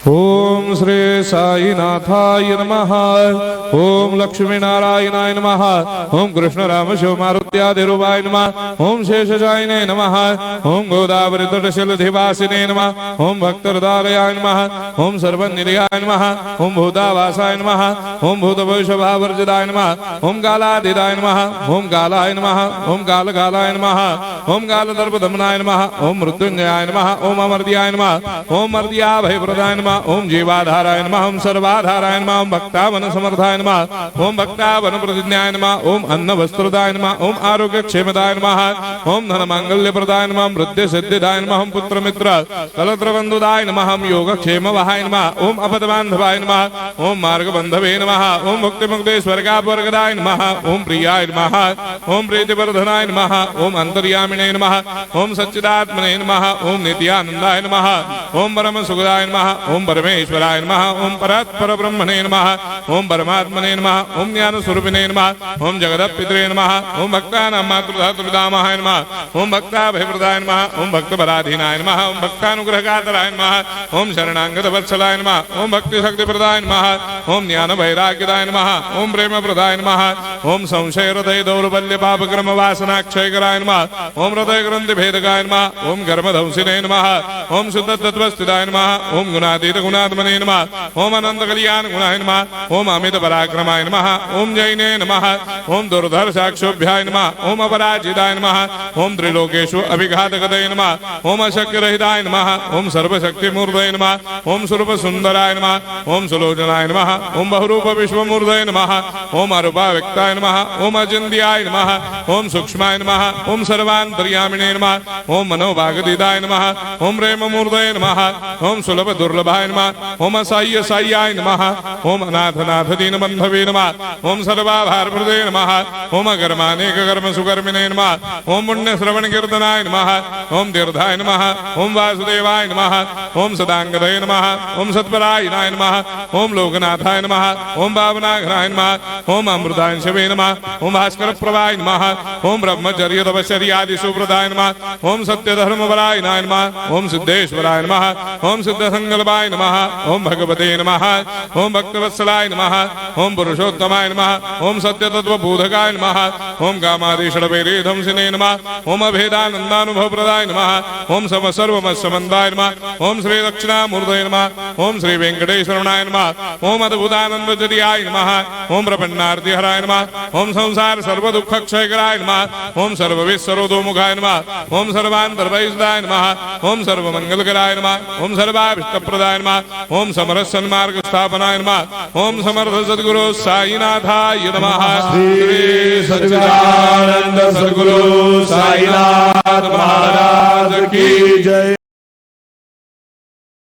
ओम श्री साईनाथाय नमः। ओम लक्ष्मी नारायणाय नमः। ओम कृष्ण राम शिव मारुत्यादिरूपाय नमः। ओम शेषशायिने नमः। ओम गोदावरी तटशिलधिवासिने नमः। ओम भक्तहृदयाय नमः। ओम सर्वनिलयाय नमः। ओम भूतावासाय नमः। ओम भूतभविष्यभावर्जिताय नमः। ओम कालाधीराय नमः। ओम कालाय नमः। ओम कालकालाय नमः। ओम कालदर्पदमनाय नमः। ओम मृत्युंजयाय नमः। ओम अमर्त्याय नमः। ओम मर्त्याभयप्रदाय नमः। ओम जीवाधाराय नमः। ओम सर्वाधाराय नमः। ओम भक्तावन समर्थाय नमः। ओम भक्तावन प्रतिज्ञाय नमः। ओम अन्न वस्त्रदाय नमः। ओम आरोग्य क्षेमदाय नमः। ओम धन मांगल्य प्रदाय नमः। ओम वृद्धि सिद्धिदाय नमः। ओम पुत्र मित्र कलत्र बंधुदाय नमः। ओम योग क्षेम वहाय नमः। ओम अपद बांधवाय नमः। ओम मार्ग बंधवे नमः। ओम मुक्ति मुक्ति स्वर्गापवर्गदाय नमः। ओम प्रियाय नमः। ओम प्रीतिवर्धनाय नमः। ओम अंतर्यामिने नमः। ओम सच्चिदात्मने नमः। ओम नित्यानंदाय नमः। ओम परम सुखदाय नमः। ओम परमेश्वराय नमः। ओम परात्पर ब्रह्मणे नमः। ओम परमात्मने नमः। ओम ज्ञान स्वरूपिणे नमः। ओम जगदपितरे नमः। ओम भक्तानां मातृधातुर्धामाय नमः। ओम भक्ताभयप्रदाय नमः। ओम भक्तपराधीनाय नमः। ओम भक्तानुग्रहकातराय नमः। ओम शरणागत वत्सलाय नमः। ओम भक्ति शक्ति प्रदाय नमः। ओम ज्ञान वैराग्यदाय नमः। ओम प्रेम प्रदाय नमः। ओम संशय हृदय दौर्बल्य पापक्रम वासना क्षयकराय नमः। ओम हृदय ग्रंथि भेदकाय नमः। ओम कर्मधंसिने नमः। ओम शुद्ध तत्वस्थिताय नमः। ओम गुणातीत गुणात्मने नमः। ओम अनंत कल्याण गुणाय नमः। ओम अमित पराक्रमाय नमः। ओम जैने नमः। ओम दुर्धर्षाक्षोभ्याय नमः। ओम अपराजिताय नमः। ओम त्रिलोकेषु अभिघातगतये नमः। ओम अशक्यरहिताय नमः। ओम सर्वशक्तिमूर्तये नमः। ओम स्वरूप सुंदराय नमः। ओम सुलोचनाय नमः। ओम बहुरूप विश्वमूर्तये नमः। ओम अरूपाव्यक्ताय नमः। ओम अचिन्त्याय नमः। ओम सूक्ष्माय नमः। ओम सर्वान्तर्यामिने नमः। ओम मनोभागदिताय नमः। ओम प्रेममूर्तये नमः। ओम सुलभ दुर्लभाय नमः। ओम असाह्य साह्याय नमः। ओम अनाथनाथ दीनबन्धवे नमः। ओम सर्वाभारप्रदे नमः। ओम अकर्मानेक कर्म सुकर्मिणे नमः। ओम पुण्य श्रवण कीर्तनाय नमः। ओम तीर्थाय नमः। ओम वासुदेवाय नमः। ओम सदांगदये नमः। ओम सत्परायणाय नमः। ओम लोकनाथाय नमः। ओम भावनाघ्नाय नमः। ओम अमृताय शिवे नमः। ओम भास्कर प्रभाय नमः। ओम ब्रह्मचर्य तपश्चर्यादि सुप्रदाय नमः। ओम सत्य धर्मपरायणाय नमः। ओम सिद्धेश्वराय नमः। ओम सिद्ध संकल्पाय नमः। ओम भगवते नमः। ओम भक्तवत्सलाय नमः। ओम पुरुषोत्तमाय नमः। ओम सत्य तत्व बोधकाय नमः। ओम कामादिषडवेरे धंसिने नमः। ओम अभेदानंदानुभव प्रदाय नमः। ओम सम सर्वमस्समन्दाय नमः। ओम श्री दक्षिणामूर्तये नमः। ओम श्री वेंकटेश्वरनाय नमः। ओम अद्भुतानंदजरियाय नमः। ओम प्रपन्नार्ति हराय नमः। ओम संसार सर्व दुख क्षयकराय नमः। ओम सर्वविश्वरोधोमुखाय नमः। ओम सर्वांतर्वैसदाय नमः। ओम सर्वमंगलकराय नमः। ओम सर्वाभिष्टप्रदाय नमः। ओम समरस सन्मार्ग स्थापनाय नमः। ओम समर्थ सद्गुरु साईनाथाय नमः। श्री सच्चिदानंद सद्गुरु साईनाथ महाराज